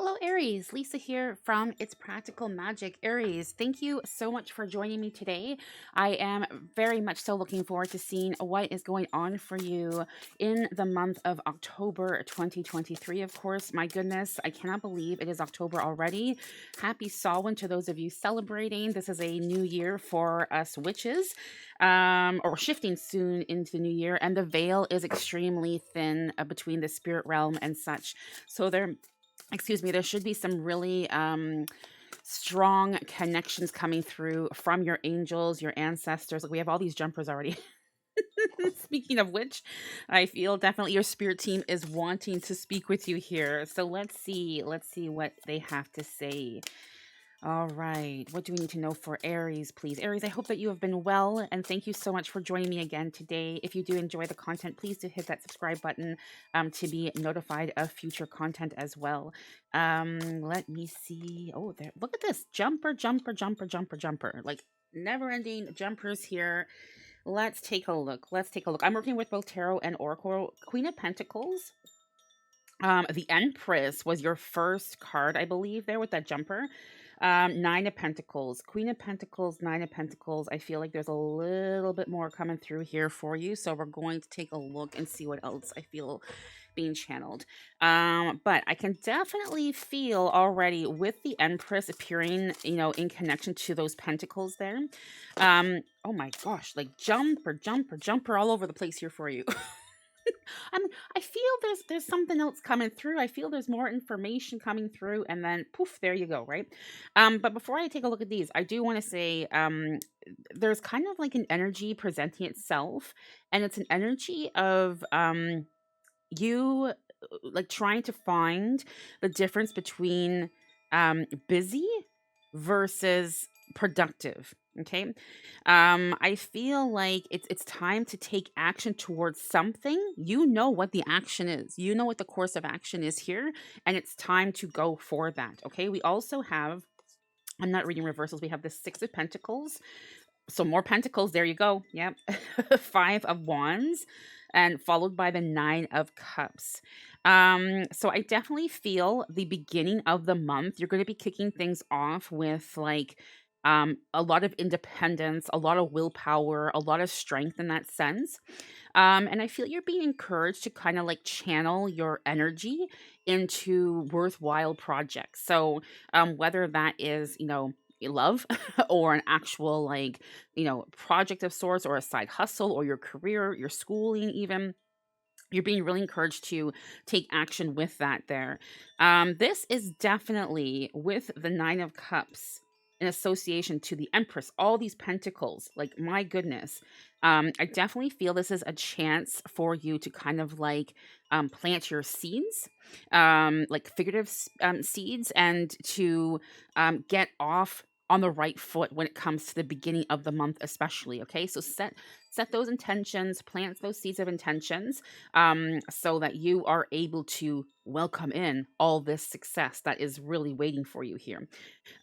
Hello, Aries. Lisa here from It's Practical Magic. Aries, thank you so much for joining me today. I am very much so looking forward to seeing what is going on for you in the month of October 2023. Of course, my goodness, I cannot believe it is October already. Happy Samhain to those of you celebrating. This is a new year for us witches, or shifting soon into the new year, and the veil is extremely thin between the spirit realm and such. So there should be some really strong connections coming through from your angels, your ancestors. Like, we have all these jumpers already. Speaking of which, I feel definitely your spirit team is wanting to speak with you here. So let's see what they have to say. All right. What do we need to know for Aries, please? Aries, I hope that you have been well, and thank you so much for joining me again today. If you do enjoy the content, please do hit that subscribe button to be notified of future content as well. Let me see. Oh, there. Look at this. Jumper, jumper, jumper, jumper, jumper. Like, never-ending jumpers here. Let's take a look. I'm working with both Tarot and Oracle. Queen of Pentacles. The Empress was your first card, I believe, there with that jumper. Nine of Pentacles, Queen of Pentacles, Nine of Pentacles. I feel like there's a little bit more coming through here for you. So we're going to take a look and see what else I feel being channeled. But I can definitely feel already with the Empress appearing, in connection to those pentacles there. Oh my gosh, like jumper, jumper, jumper all over the place here for you. I feel there's something else coming through. I feel there's more information coming through, and then poof, there you go, right? But before I take a look at these, I do want to say there's kind of like an energy presenting itself, and it's an energy of you like trying to find the difference between busy versus productive. Okay. I feel like it's time to take action towards something. You know what the action is. You know what the course of action is here, and it's time to go for that. Okay. We also have, I'm not reading reversals. We have the Six of Pentacles. So more pentacles. There you go. Yep. Five of Wands, and followed by the Nine of Cups. So I definitely feel the beginning of the month, you're going to be kicking things off with like a lot of independence, a lot of willpower, a lot of strength in that sense. And I feel you're being encouraged to kind of like channel your energy into worthwhile projects. So whether that is, love or an actual like, project of sorts, or a side hustle, or your career, your schooling, even, you're being really encouraged to take action with that there. This is definitely with the Nine of Cups in association to the Empress, all these pentacles. Like, my goodness. I definitely feel this is a chance for you to kind of like plant your seeds, like figurative seeds, and to get off on the right foot when it comes to the beginning of the month, especially. Okay, so set those intentions, plant those seeds of intentions, so that you are able to welcome in all this success that is really waiting for you here.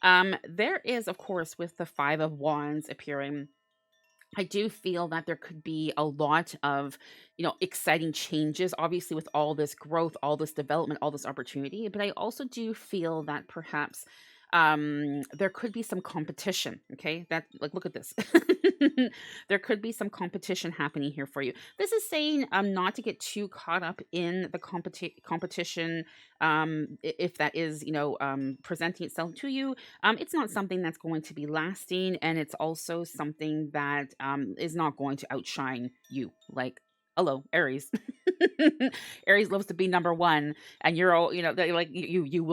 There is, of course, with the Five of Wands appearing, I do feel that there could be a lot of, exciting changes, obviously, with all this growth, all this development, all this opportunity. But I also do feel that perhaps there could be some competition. Okay. That, like, look at this. There could be some competition happening here for you. This is saying not to get too caught up in the competition. If that is, presenting itself to you, it's not something that's going to be lasting, and it's also something that is not going to outshine you. Like, hello, Aries. Aries loves to be number one, and you're all, like, you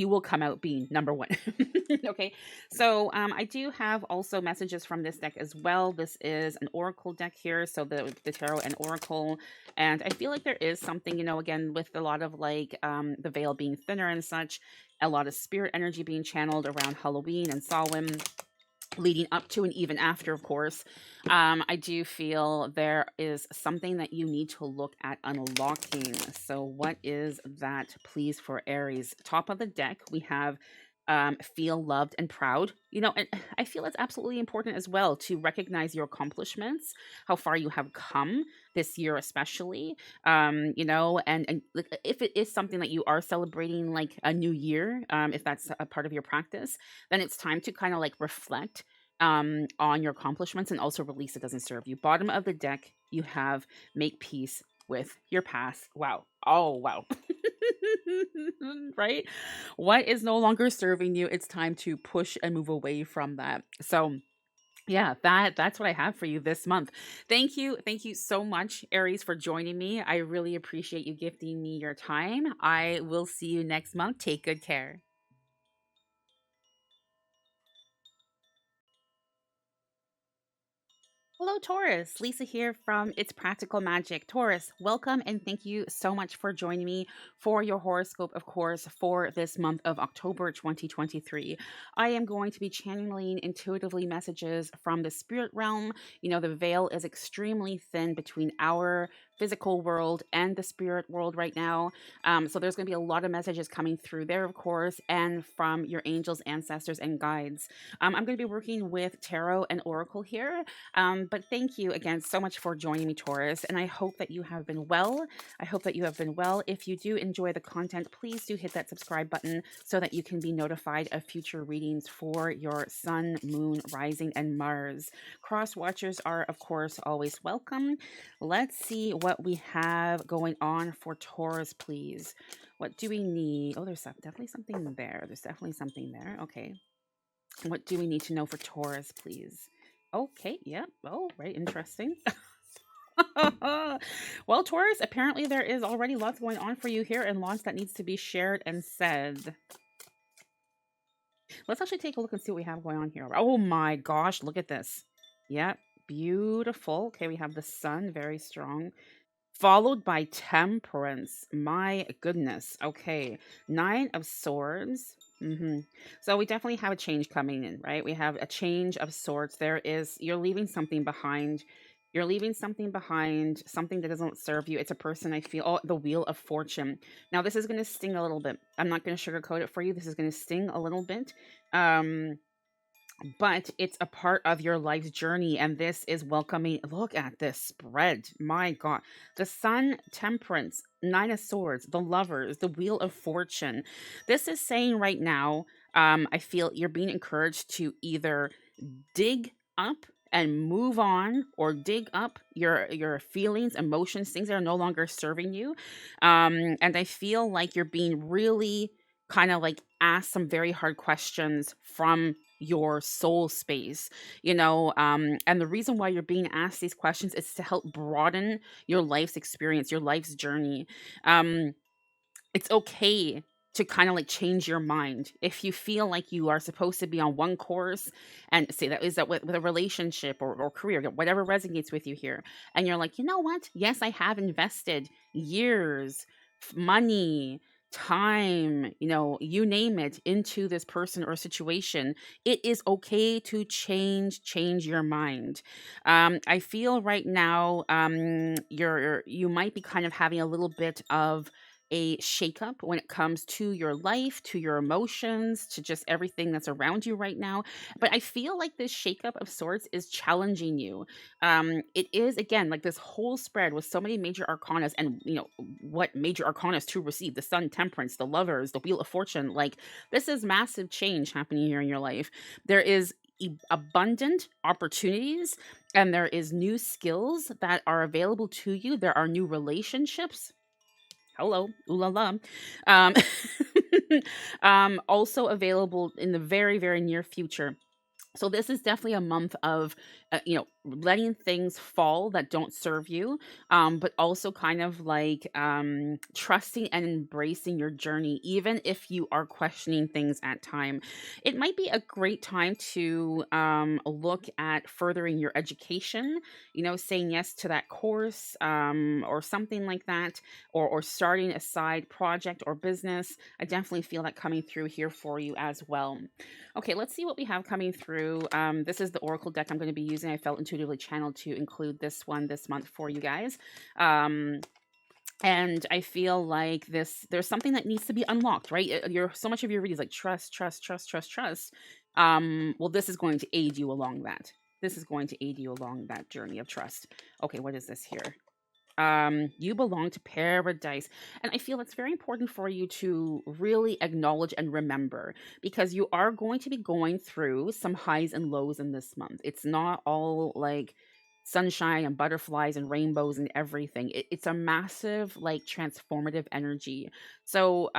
will come out being number one. Okay, so I do have also messages from this deck as well. This is an oracle deck here, so the tarot and oracle, and I feel like there is something, again, with a lot of like the veil being thinner and such, a lot of spirit energy being channeled around Halloween and Samhain, leading up to and even after, of course. I do feel there is something that you need to look at unlocking. So what is that, please, for Aries? Top of the deck, we have feel loved and proud. And I feel it's absolutely important as well to recognize your accomplishments, how far you have come this year, especially. And like, if it is something that you are celebrating, like a new year, if that's a part of your practice, then it's time to kind of like reflect on your accomplishments and also release it doesn't serve you. Bottom of the deck, you have make peace with your past. Wow. Oh, wow. Right? What is no longer serving you? It's time to push and move away from that. So, yeah, that's what I have for you this month. Thank you so much, Aries, for joining me. I really appreciate you gifting me your time. I will see you next month. Take good care. Hello, Taurus. Lisa here from It's Practical Magic. Taurus, welcome and thank you so much for joining me for your horoscope, of course, for this month of October 2023. I am going to be channeling intuitively messages from the spirit realm. The veil is extremely thin between our physical world and the spirit world right now. So there's going to be a lot of messages coming through there, of course, and from your angels, ancestors, and guides. I'm going to be working with tarot and oracle here. But thank you again so much for joining me, Taurus. And I hope that you have been well. I hope that you have been well. If you do enjoy the content, please do hit that subscribe button so that you can be notified of future readings for your sun, moon, rising, and Mars. Cross watchers are, of course, always welcome. Let's see what we have going on for Taurus, please. What do we need? Oh, definitely something there. There's definitely something there. Okay. What do we need to know for Taurus, please? Okay, yeah. Oh, right. Interesting. Well, Taurus, apparently there is already lots going on for you here and lots that needs to be shared and said. Let's actually take a look and see what we have going on here. Oh my gosh, look at this. Yeah, beautiful. Okay, we have the sun, very strong. Followed by temperance. My goodness. Okay, 9 of Swords. So we definitely have a change coming in, right? We have a change of sorts. You're leaving something behind. You're leaving something behind, something that doesn't serve you. It's a person I feel. Oh, the Wheel of Fortune. Now, this is going to sting a little bit. I'm not going to sugarcoat it for you. This is going to sting a little bit. But it's a part of your life's journey, and this is welcoming. Look at this spread. My God. The Sun, Temperance, 9 of Swords, the Lovers, the Wheel of Fortune. This is saying right now, I feel you're being encouraged to either dig up and move on, or dig up your feelings, emotions, things that are no longer serving you. And I feel like you're being really kind of like asked some very hard questions from your soul space, and the reason why you're being asked these questions is to help broaden your life's experience, your life's journey. It's okay to kind of like change your mind if you feel like you are supposed to be on one course, and say that is that with a relationship or career, whatever resonates with you here, and you're like, you know what, yes, I have invested years, money, time, you name it, into this person or situation. It is okay to change your mind. I feel right now, you might be kind of having a little bit of a shakeup when it comes to your life, to your emotions, to just everything that's around you right now. But I feel like this shakeup of sorts is challenging you. It is, again, like this whole spread with so many major arcanas, and what major arcanas to receive: the Sun, Temperance, the Lovers, the Wheel of Fortune. Like, this is massive change happening here in your life. There is abundant opportunities, and there is new skills that are available to you. There are new relationships. Hello, ooh la la. Um, also available in the very, very near future. So this is definitely a month of, letting things fall that don't serve you, but also kind of like trusting and embracing your journey, even if you are questioning things at time. It might be a great time to look at furthering your education, saying yes to that course, or something like that, or starting a side project or business. I definitely feel that coming through here for you as well. Okay, let's see what we have coming through. This is the Oracle deck I'm going to be using. I felt intuitively channeled to include this one this month for you guys. And I feel like there's something that needs to be unlocked, right? You're so much of your reading is like trust, trust, trust, trust, trust. Well, this is going to aid you along that. This is going to aid you along that journey of trust. Okay, what is this here? You belong to paradise. And I feel it's very important for you to really acknowledge and remember, because you are going to be going through some highs and lows in this month. It's not all like sunshine and butterflies and rainbows and everything. It's a massive, like, transformative energy. So,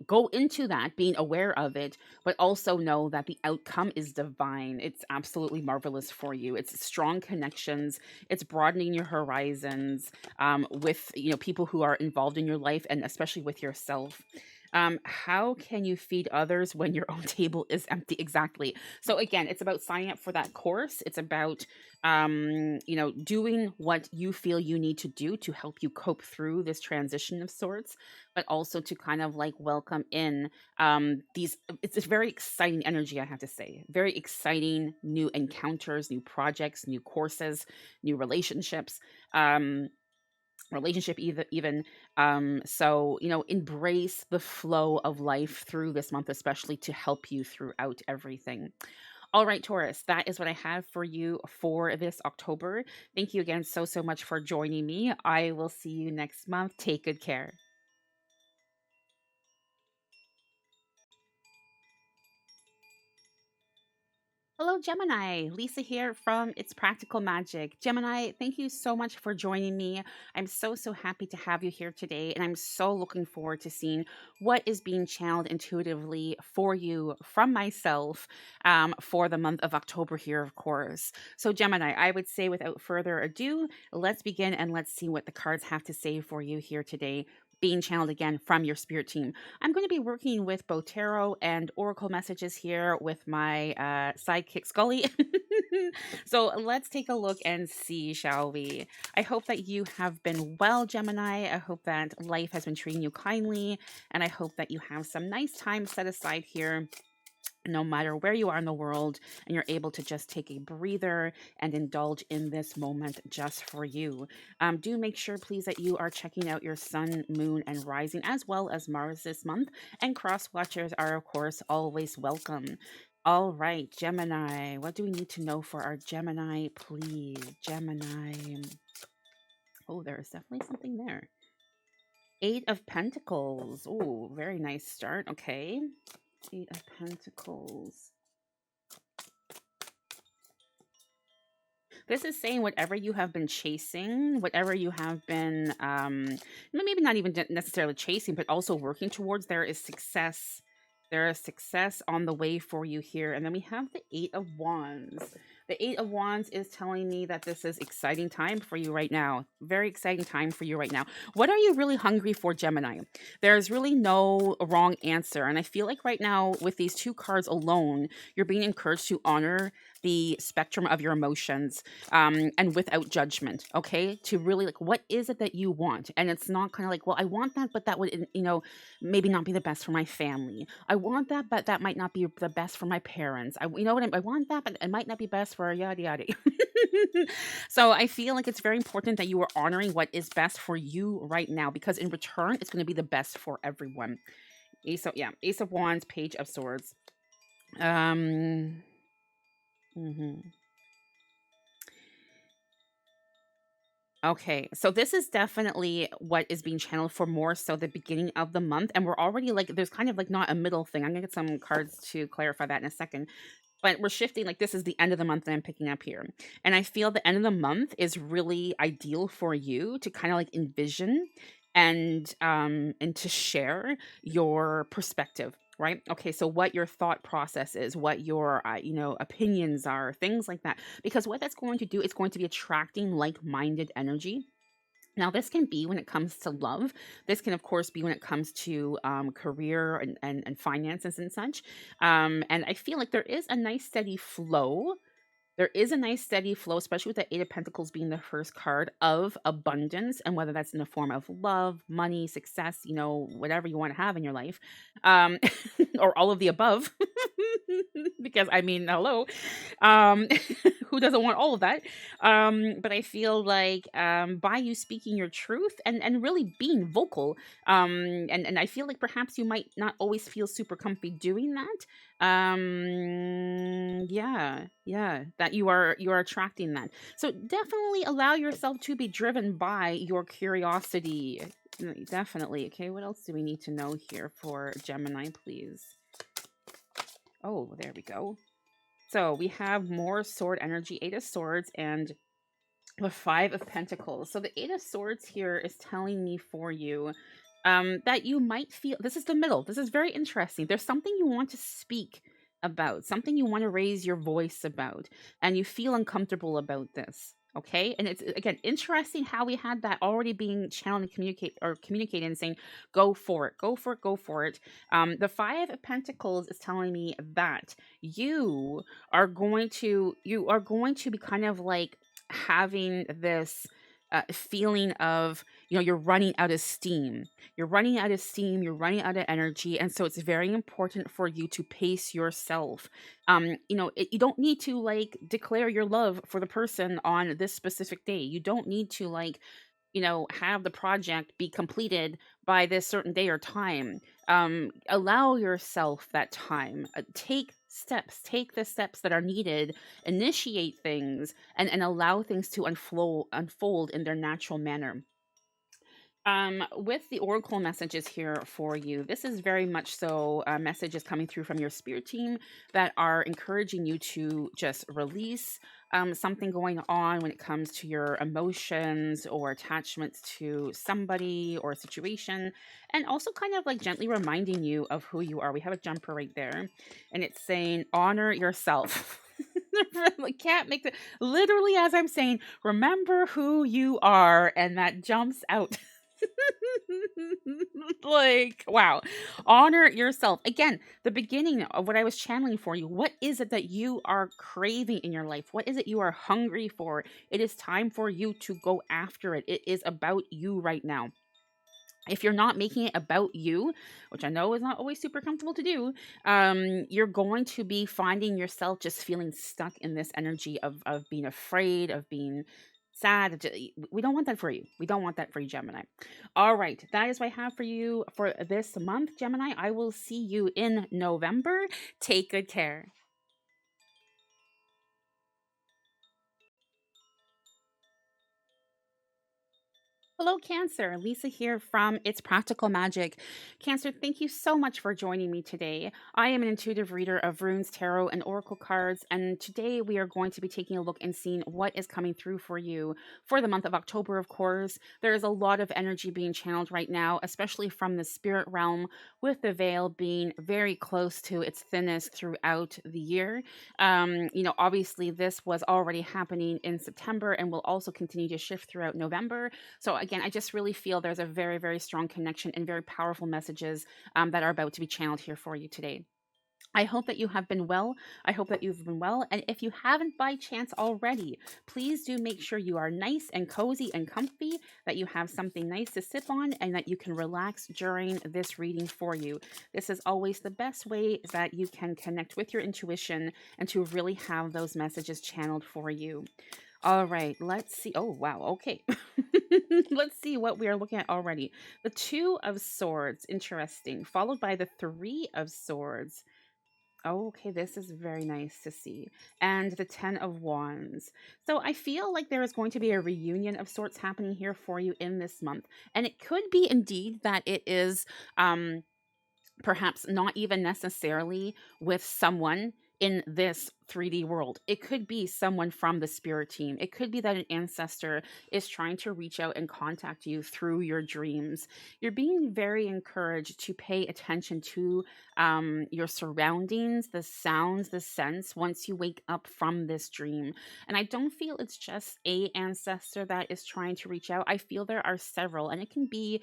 go into that being aware of it, but also know that the outcome is divine. It's absolutely marvelous for you. It's strong connections. It's broadening your horizons, with people who are involved in your life, and especially with yourself. How can you feed others when your own table is empty? Exactly. So again, it's about signing up for that course. It's about doing what you feel you need to do to help you cope through this transition of sorts, but also to kind of like welcome in these. It's a very exciting energy, I have to say. Very exciting new encounters, new projects, new courses, new relationships. Relationship even. So embrace the flow of life through this month, especially to help you throughout everything. All right, Taurus, that is what I have for you for this October. Thank you again so much for joining me. I will see you next month. Take good care. Hello, Gemini. Lisa here from It's Practical Magic. Gemini, thank you so much for joining me. I'm so happy to have you here today, and I'm so looking forward to seeing what is being channeled intuitively for you from myself, for the month of October here, of course. So, Gemini, I would say without further ado, let's begin and let's see what the cards have to say for you here today, being channeled again from your spirit team. I'm going to be working with both tarot and oracle messages here with my sidekick Scully. So let's take a look and see, shall we? I hope that you have been well, Gemini. I hope that life has been treating you kindly, and I hope that you have some nice time set aside here, no matter where you are in the world, and you're able to just take a breather and indulge in this moment just for you. Do make sure, please, that you are checking out your sun, moon, and rising, as well as Mars this month. And cross watchers are, of course, always welcome. All right, Gemini, what do we need to know for our Gemini, please? Gemini. Oh, there is definitely something there. Eight of Pentacles. Oh, very nice start. Okay. Eight of Pentacles. This is saying whatever you have been chasing, whatever you have been, maybe not even necessarily chasing, but also working towards, there is success. There is success on the way for you here. And then we have the Eight of Wands. The Eight of Wands is telling me that this is exciting time for you right now. Very exciting time for you right now. What are you really hungry for, Gemini? There's really no wrong answer. And I feel like right now, with these two cards alone, you're being encouraged to honor the spectrum of your emotions, and without judgment, okay? To really, like, what is it that you want? And it's not kind of like, well, I want that, but that would, maybe not be the best for my family. I want that, but that might not be the best for my parents. I want that, but it might not be best for yada yada. So I feel like it's very important that you are honoring what is best for you right now, because in return, it's going to be the best for everyone. Ace of Wands, Page of Swords. Mhm. Okay, so this is definitely what is being channeled for more so the beginning of the month. And we're already like, there's kind of like not a middle thing. I'm gonna get some cards to clarify that in a second. But we're shifting, like, this is the end of the month that I'm picking up here. And I feel the end of the month is really ideal for you to kind of like envision and to share your perspective, right? Okay, so what your thought process is, what your opinions are, things like that. Because what that's going to do, it's going to be attracting like-minded energy. Now, this can be when it comes to love. This can, of course, be when it comes to career and finances and such. And I feel like there is a nice steady flow There is a nice steady flow, especially with the Eight of Pentacles being the first card of abundance, and whether that's in the form of love, money, success, whatever you want to have in your life, um, or all of the above. Because I mean, hello, um, who doesn't want all of that? But I feel like by you speaking your truth and really being vocal, and I feel like perhaps you might not always feel super comfy doing that. Yeah, that you are attracting that. So definitely allow yourself to be driven by your curiosity. Definitely. Okay, what else do we need to know here for Gemini, please? Oh, there we go. So we have more sword energy, Eight of Swords, and the Five of Pentacles. So the Eight of Swords here is telling me for you that you might feel, this is the middle. This is very interesting. There's something you want to speak about, something you want to raise your voice about, and you feel uncomfortable about this. Okay. And it's again interesting how we had that already being channeled and communicated and saying, go for it, go for it, go for it. The Five of Pentacles is telling me that you are going to be kind of like having this feeling of you're running out of steam, you're running out of steam, you're running out of energy, and so it's very important for you to pace yourself. You don't need to like declare your love for the person on this specific day. You don't need to like have the project be completed by this certain day or time. Allow yourself that time. Take the steps that are needed, initiate things, and allow things to unfold in their natural manner. With the oracle messages here for you, this is very much so messages coming through from your spirit team that are encouraging you to just release something going on when it comes to your emotions or attachments to somebody or a situation, and also kind of like gently reminding you of who you are. We have a jumper right there, and it's saying honor yourself. Really can't make the literally as I'm saying, remember who you are, and that jumps out. Like, wow. Honor yourself. Again, the beginning of what I was channeling for you. What is it that you are craving in your life? What is it you are hungry for? It is time for you to go after it. It is about you right now. If you're not making it about you, which I know is not always super comfortable to do, you're going to be finding yourself just feeling stuck in this energy of being afraid, of being sad. We don't want that for you. We don't want that for you, Gemini. All right, that is what I have for you for this month, Gemini. I will see you in November. Take good care. Hello, Cancer. Lisa here from It's Practical Magic. Cancer, thank you so much for joining me today. I am an intuitive reader of runes, tarot, and oracle cards, and today we are going to be taking a look and seeing what is coming through for you for the month of October, of course. There is a lot of energy being channeled right now, especially from the spirit realm, with the veil being very close to its thinnest throughout the year. Obviously, this was already happening in September and will also continue to shift throughout November. So again, I just really feel there's a very, very strong connection and very powerful messages that are about to be channeled here for you today. I hope that you have been well. I hope that you've been well. And if you haven't by chance already, please do make sure you are nice and cozy and comfy, that you have something nice to sip on, and that you can relax during this reading for you. This is always the best way that you can connect with your intuition and to really have those messages channeled for you. All right, let's see. Oh, wow. Okay. Let's see what we are looking at already. The Two of Swords, interesting, followed by the Three of Swords. Oh, okay, this is very nice to see. And the Ten of Wands. So I feel like there is going to be a reunion of sorts happening here for you in this month. And it could be indeed that it is perhaps not even necessarily with someone in this 3D world. It could be someone from the spirit team. It could be that an ancestor is trying to reach out and contact you through your dreams. You're being very encouraged to pay attention to your surroundings, the sounds, the scents once you wake up from this dream. And I don't feel it's just a ancestor that is trying to reach out. I feel there are several, and it can be,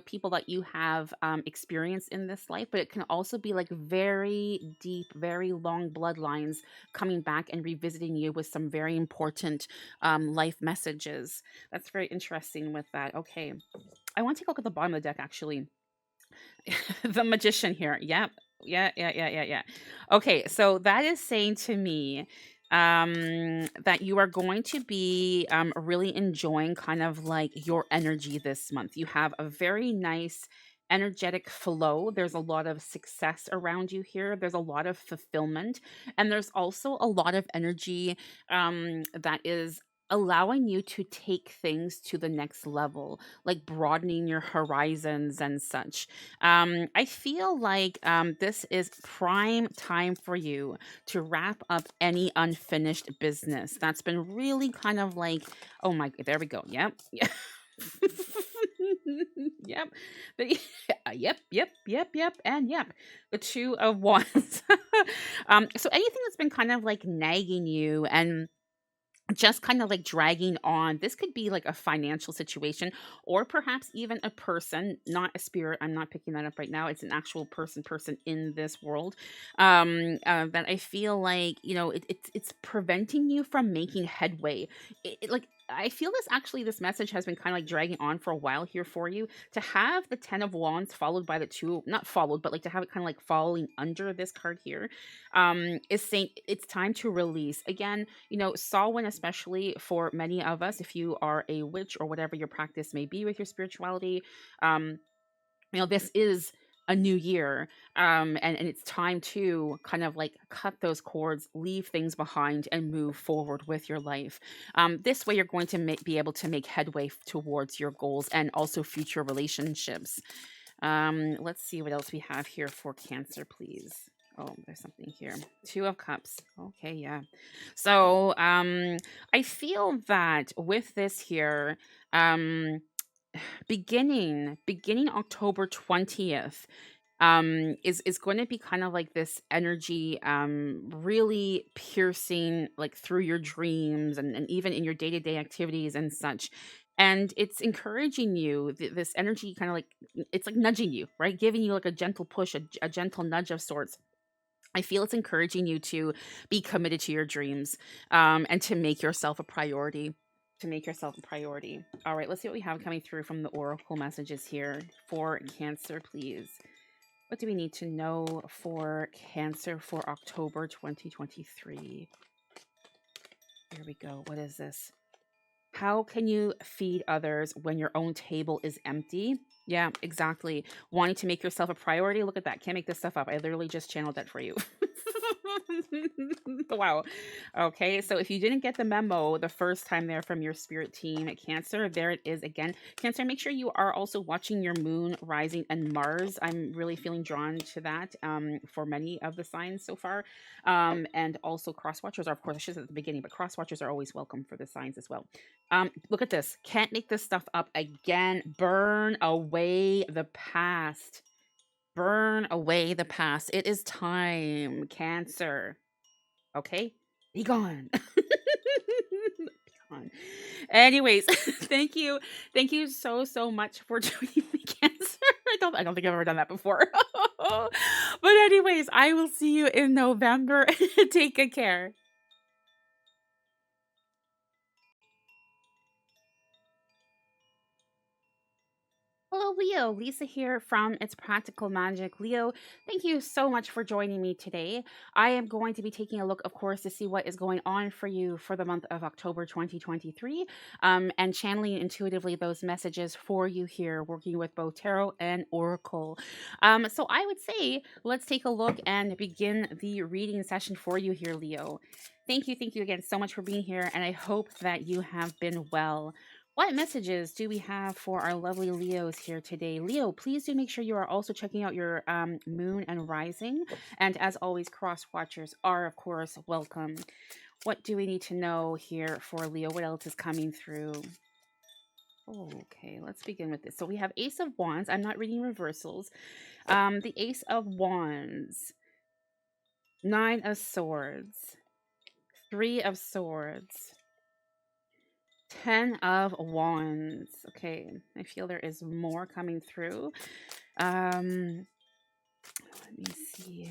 people that you have experienced in this life, but it can also be like very deep, very long bloodlines coming back and revisiting you with some very important life messages. That's very interesting with that. Okay. I want to take a look at the bottom of the deck, actually. The magician here. Yep. Yeah. Okay, so that is saying to me that you are going to be really enjoying kind of like your energy this month. You have a very nice energetic flow. There's a lot of success around you here. There's a lot of fulfillment, and there's also a lot of energy that is allowing you to take things to the next level, like broadening your horizons and such. I feel like this is prime time for you to wrap up any unfinished business that's been really kind of like, oh my, there we go. Yep. Yeah. Yep. Yep. And yep. The two of wands. So anything that's been kind of like nagging you and just kind of like dragging on. This could be like a financial situation or perhaps even a person, not a spirit. I'm not picking that up right now. It's an actual person in this world. That I feel like, it's preventing you from making headway. Like I feel this message has been kind of like dragging on for a while here for you to have the 10 of wands followed by the two, not followed, but like to have it kind of like falling under this card here, is saying it's time to release again. Samhain, especially for many of us, if you are a witch or whatever your practice may be with your spirituality, um, this is a new year, and it's time to kind of like cut those cords, leave things behind, and move forward with your life. This way, you're going to be able to make headway towards your goals and also future relationships. Let's see what else we have here for Cancer, please. Oh, there's something here. Two of Cups. Okay, yeah. So, I feel that with this here, um, beginning October 20th, is going to be kind of like this energy, really piercing like through your dreams and even in your day-to-day activities and such. And it's encouraging you, this energy kind of like, it's like nudging you, right? Giving you like a gentle push, a gentle nudge of sorts. I feel it's encouraging you to be committed to your dreams, and to make yourself a priority. To make yourself a priority. All right, let's see what we have coming through from the oracle messages here for Cancer, please. What do we need to know for Cancer for October 2023? Here we go. What is this? How can you feed others when your own table is empty? Yeah, exactly. Wanting to make yourself a priority. Look at that. Can't make this stuff up. I literally just channeled that for you. Wow. Okay, so if you didn't get the memo the first time there from your spirit team at Cancer, there it is again. Cancer, make sure you are also watching your moon, rising, and Mars. I'm really feeling drawn to that, for many of the signs so far. And also cross watchers are, of course, I should say at the beginning, but cross watchers are always welcome for the signs as well. Look at this. Can't make this stuff up again. Burn away the past. Burn away the past. It is time, Cancer. Okay? Be gone. Be gone. Anyways, thank you. Thank you so much for joining me, Cancer. I don't think I've ever done that before. But anyways, I will see you in November. Take good care. Hello, Leo. Lisa here from It's Practical Magic. Leo, thank you so much for joining me today. I am going to be taking a look, of course, to see what is going on for you for the month of October 2023, and channeling intuitively those messages for you here, working with both tarot and oracle. So I would say let's take a look and begin the reading session for you here, Leo. Thank you again so much for being here, and I hope that you have been well. What messages do we have for our lovely Leos here today? Leo, please do make sure you are also checking out your moon and rising. And as always, cross watchers are, of course, welcome. What do we need to know here for Leo? What else is coming through? Okay, let's begin with this. So we have Ace of Wands. I'm not reading reversals. The Ace of Wands, Nine of Swords, Three of Swords, 10 of Wands. Okay, I feel there is more coming through. Let me see.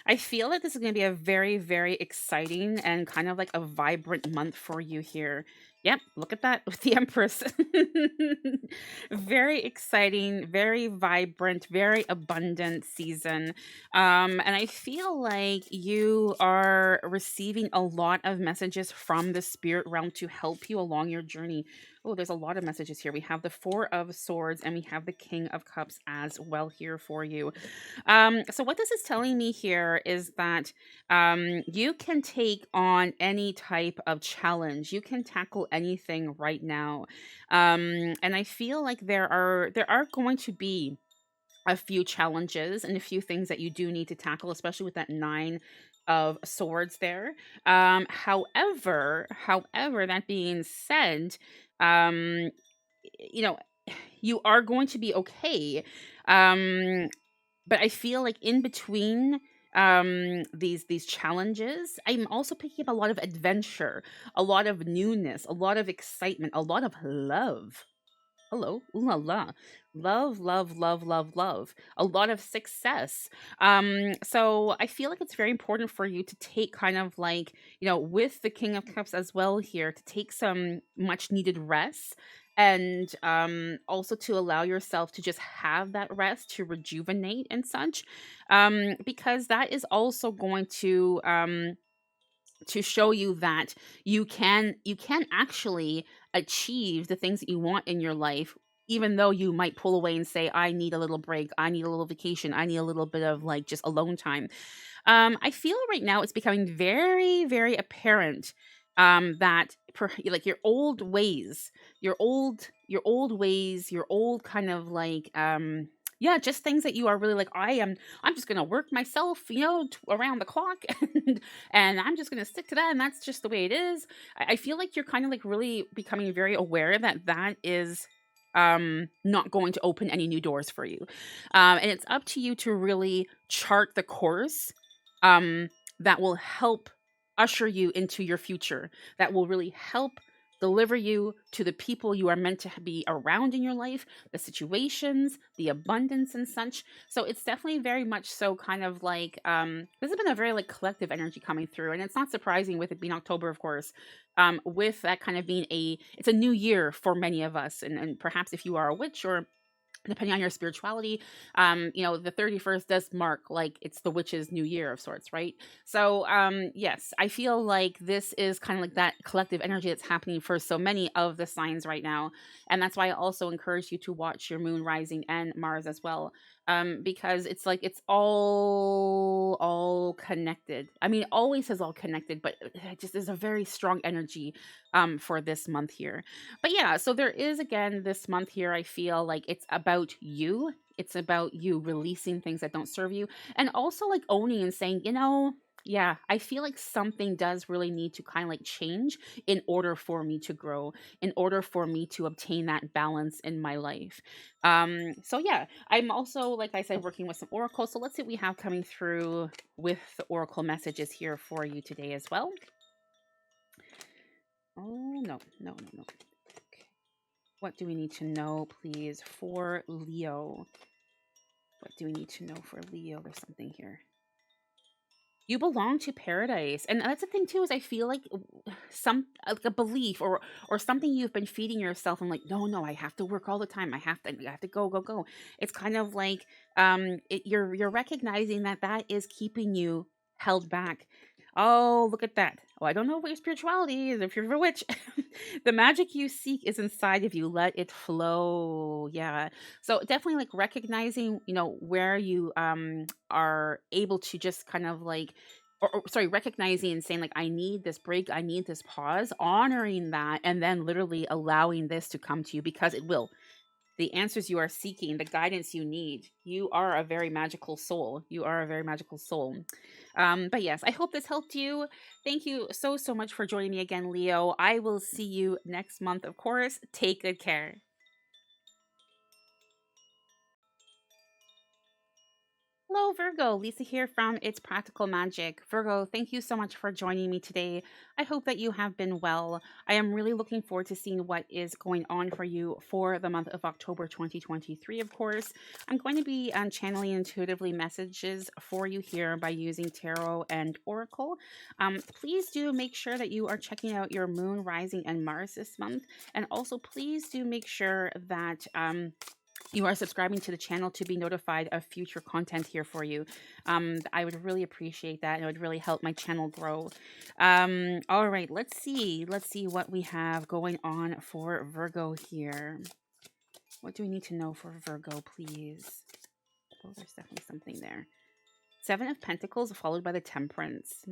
I feel that this is going to be a very, very exciting and kind of like a vibrant month for you here. Yep, look at that with the Empress. Very exciting, very vibrant, very abundant season. And I feel like you are receiving a lot of messages from the spirit realm to help you along your journey. Oh, there's a lot of messages here. We have the Four of Swords and we have the King of Cups as well here for you. So what this is telling me here is that you can take on any type of challenge. You can tackle anything right now, and I feel like there are going to be a few challenges and a few things that you do need to tackle, especially with that Nine of Swords there. However, that being said, um, you know, you are going to be okay. Um, but I feel like in between these challenges, I'm also picking up a lot of adventure, a lot of newness, a lot of excitement, a lot of love. Hello, ooh la la. Love, love, love, love, love. A lot of success. So I feel like it's very important for you to take kind of like, with the King of Cups as well here, to take some much needed rest and also to allow yourself to just have that rest to rejuvenate and such. Because that is also going to show you that you can actually achieve the things that you want in your life, even though you might pull away and say, I need a little break, I need a little vacation, I need a little bit of like just alone time. I feel right now it's becoming very, very apparent that like your old ways, your old kind of like yeah, just things that you are really like, I'm just gonna work myself, around the clock, and I'm just gonna stick to that, and that's just the way it is. I feel like you're kind of like really becoming very aware that that is not going to open any new doors for you, and it's up to you to really chart the course that will help usher you into your future, that will really help deliver you to the people you are meant to be around in your life, the situations, the abundance and such. So it's definitely very much so kind of like this has been a very like collective energy coming through, and it's not surprising with it being October, of course. With that kind of being it's a new year for many of us, and perhaps if you are a witch or depending on your spirituality, the 31st does mark like it's the witch's new year of sorts, right? So yes, I feel like this is kind of like that collective energy that's happening for so many of the signs right now, and that's why I also encourage you to watch your moon rising and Mars as well, because it's like it's all connected. I mean, it always is all connected, but it just is a very strong energy for this month here. But yeah, so there is again this month here, I feel like it's about you. It's about you releasing things that don't serve you, and also like owning and saying, yeah, I feel like something does really need to kind of like change in order for me to grow, in order for me to obtain that balance in my life. So yeah, I'm also, like I said, working with some oracles. So let's see what we have coming through with the oracle messages here for you today as well. Oh, no, no, no, no. Okay. What do we need to know, please, for Leo? What do we need to know for Leo? There's something here. You belong to paradise, and that's the thing too. Is I feel like some like a belief or something you've been feeding yourself. And like, no, no, I have to work all the time. I have to go, go, go. It's kind of like you're recognizing that that is keeping you held back. Oh, look at that. Oh, I don't know what your spirituality is, if you're a witch. The magic you seek is inside of you. Let it flow. Yeah. So definitely like recognizing, where you are able to just kind of like or sorry, recognizing and saying like, I need this break, I need this pause, honoring that, and then literally allowing this to come to you, because it will. The answers you are seeking, the guidance you need. You are a very magical soul. You are a very magical soul. But yes, I hope this helped you. Thank you so, so much for joining me again, Leo. I will see you next month, of course. Take good care. Hello, Virgo. Lisa here from It's Practical Magic. Virgo, thank you so much for joining me today. I hope that you have been well. I am really looking forward to seeing what is going on for you for the month of October 2023, of course. I'm going to be channeling intuitively messages for you here by using tarot and oracle. Please do make sure that you are checking out your moon, rising, and Mars this month. And also, please do make sure that you are subscribing to the channel to be notified of future content here for you. I would really appreciate that. It would really help my channel grow. All right, let's see what we have going on for Virgo here. What do we need to know for Virgo, please? Oh, there's definitely something there. Seven of Pentacles followed by the Temperance.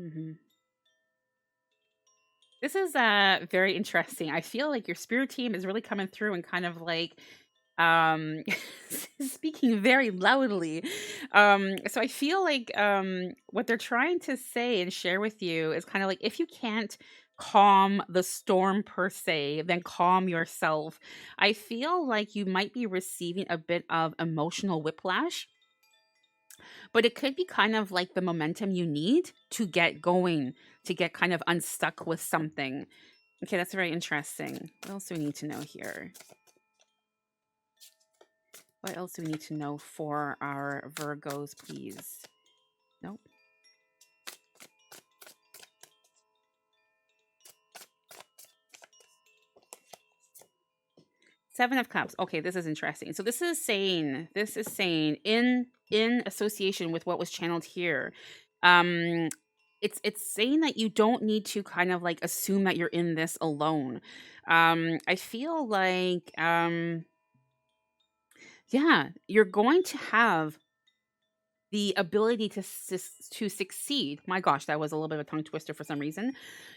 This is very interesting. I feel like your spirit team is really coming through and kind of like speaking very loudly. So I feel like what they're trying to say and share with you is kind of like, if you can't calm the storm per se, then calm yourself. I feel like you might be receiving a bit of emotional whiplash, but it could be kind of like the momentum you need to get going, to get kind of unstuck with something. Okay, that's very interesting. What else do we need to know here? What else do we need to know for our Virgos, please? Nope. Seven of Cups. Okay, this is interesting. So this is saying in association with what was channeled here, it's saying that you don't need to kind of like assume that you're in this alone. I feel like yeah, you're going to have the ability to succeed. My gosh, that was a little bit of a tongue twister for some reason.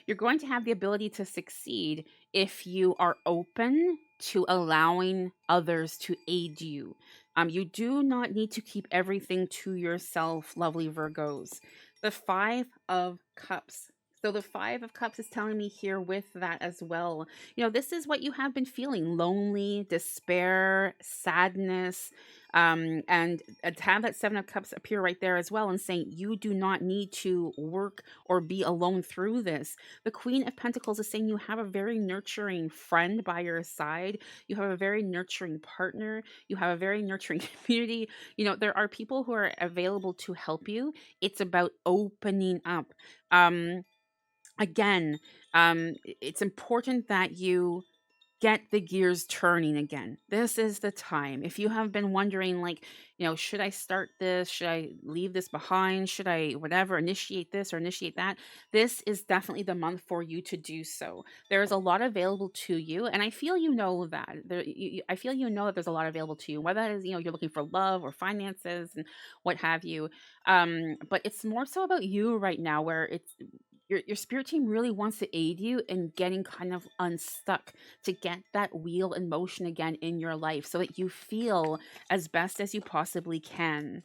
You're going to have the ability to succeed if you are open to allowing others to aid you. You do not need to keep everything to yourself, lovely Virgos. The Five of Cups. So the Five of Cups is telling me here with that as well. This is what you have been feeling: lonely, despair, sadness, and to have that Seven of Cups appear right there as well and saying you do not need to work or be alone through this. The Queen of Pentacles is saying you have a very nurturing friend by your side. You have a very nurturing partner. You have a very nurturing community. There are people who are available to help you. It's about opening up. Again, it's important that you get the gears turning again. This is the time. If you have been wondering, like, should I start this? Should I leave this behind? Should I, whatever, initiate this or initiate that? This is definitely the month for you to do so. There is a lot available to you. And I feel that. I feel that there's a lot available to you, whether that is, you're looking for love or finances and what have you. But it's more so about you right now, where it's, your spirit team really wants to aid you in getting kind of unstuck, to get that wheel in motion again in your life so that you feel as best as you possibly can.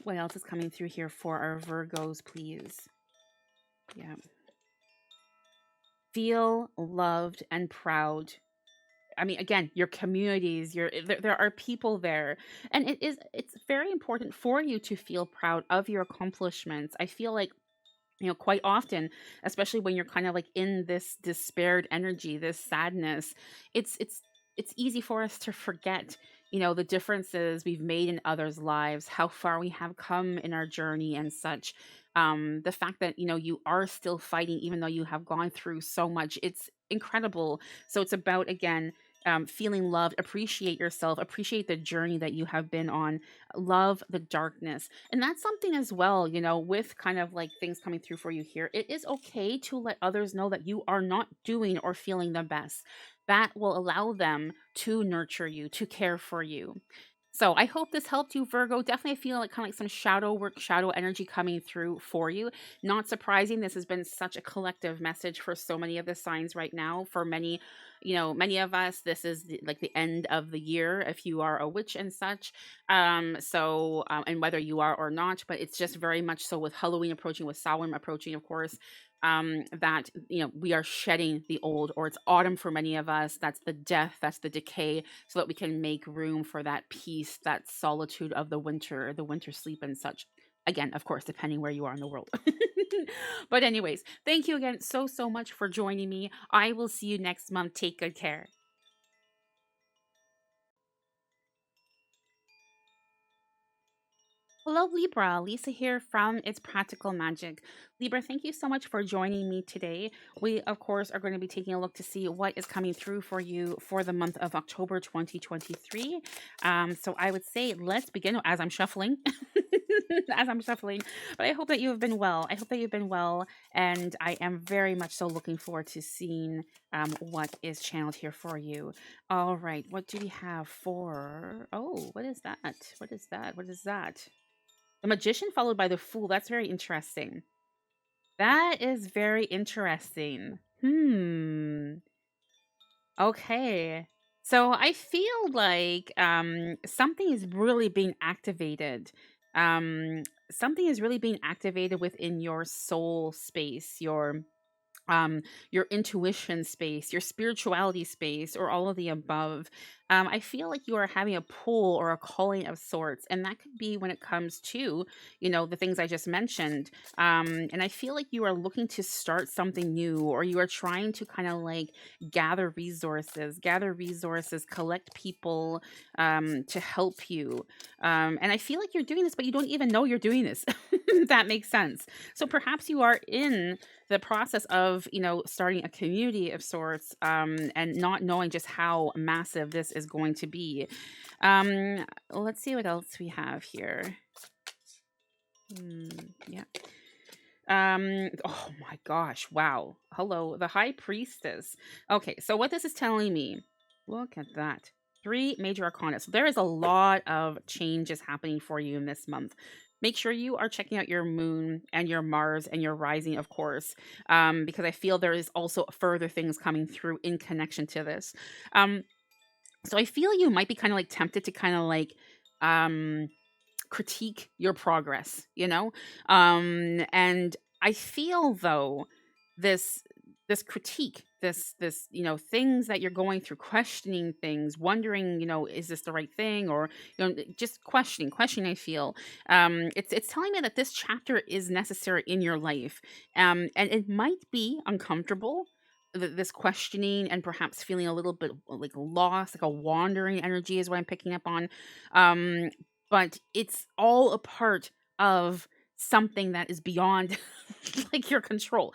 What else is coming through here for our Virgos, please? Yeah. Feel loved and proud. I mean, again, your communities, there are people there, and it's very important for you to feel proud of your accomplishments. I feel like, quite often, especially when you're kind of like in this despaired energy, this sadness, it's easy for us to forget, the differences we've made in others' lives, how far we have come in our journey and such. The fact that, you are still fighting, even though you have gone through so much, it's incredible. So it's about, again, feeling loved, appreciate yourself, appreciate the journey that you have been on, love the darkness. And that's something as well, with kind of like things coming through for you here. It is okay to let others know that you are not doing or feeling the best. That will allow them to nurture you, to care for you. So I hope this helped you, Virgo. Definitely feel like kind of like some shadow work, shadow energy coming through for you. Not surprising. This has been such a collective message for so many of the signs right now. For many, Many of us, this is like the end of the year if you are a witch and such. And whether you are or not, but it's just very much so with Halloween approaching, with Samhain approaching, of course, that we are shedding the old, or it's autumn for many of us. That's the death, that's the decay, so that we can make room for that peace, that solitude of the winter sleep and such. Again, of course, depending where you are in the world. But anyways, thank you again so much for joining me. I will see you next month. Take good care. Hello, Libra. Lisa here from It's Practical Magic. Libra, thank you so much for joining me today. We, of course, are going to be taking a look to see what is coming through for you for the month of October 2023. So I would say let's begin as I'm shuffling. As I'm shuffling. But I hope that you have been well. I hope that you've been well. And I am very much so looking forward to seeing what is channeled here for you. All right. What do we have for? Oh, what is that? What is that? What is that? The Magician followed by the Fool. That's very interesting. That is very interesting. Okay. So I feel like something is really being activated. Something is really being activated within your soul space, your intuition space, your spirituality space, or all of the above. I feel like you are having a pull or a calling of sorts, and that could be when it comes to, the things I just mentioned. And I feel like you are looking to start something new, or you are trying to kind of like gather resources, collect people to help you. And I feel like you're doing this, but you don't even know you're doing this. If that makes sense. So perhaps you are in the process of starting a community of sorts, and not knowing just how massive this is going to be. Let's see what else we have here. Yeah. Oh my gosh, wow. Hello, the High Priestess. Okay, so what this is telling me, look at that. 3 major arcana. So there is a lot of changes happening for you in this month. Make sure you are checking out your moon and your Mars and your rising, of course, because I feel there is also further things coming through in connection to this. So I feel you might be kind of like tempted to kind of like critique your progress, and I feel though this critique, this things that you're going through, questioning things, wondering, is this the right thing, or just questioning, I feel it's telling me that this chapter is necessary in your life, and it might be uncomfortable, this questioning, and perhaps feeling a little bit like lost, like a wandering energy is what I'm picking up on. But it's all a part of something that is beyond like your control.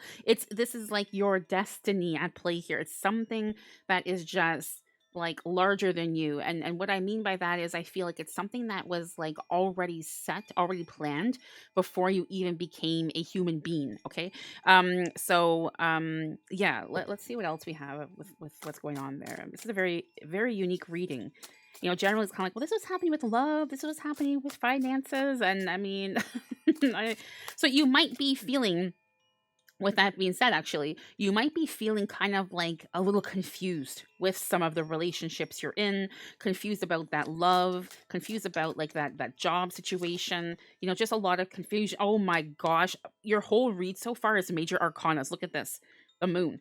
This is like your destiny at play here. It's something that is just like larger than you. And what I mean by that is I feel like it's something that was like already set, already planned before you even became a human being. Okay. Yeah, let's see what else we have with what's going on there. This is a very, very unique reading. Generally it's kind of like, well, this was happening with love, this was happening with finances, and I mean, so you might be feeling, with that being said, actually, you might be feeling kind of like a little confused with some of the relationships you're in, confused about that love, confused about like that job situation, just a lot of confusion. Oh my gosh, your whole read so far is major arcanas. Look at this, the moon.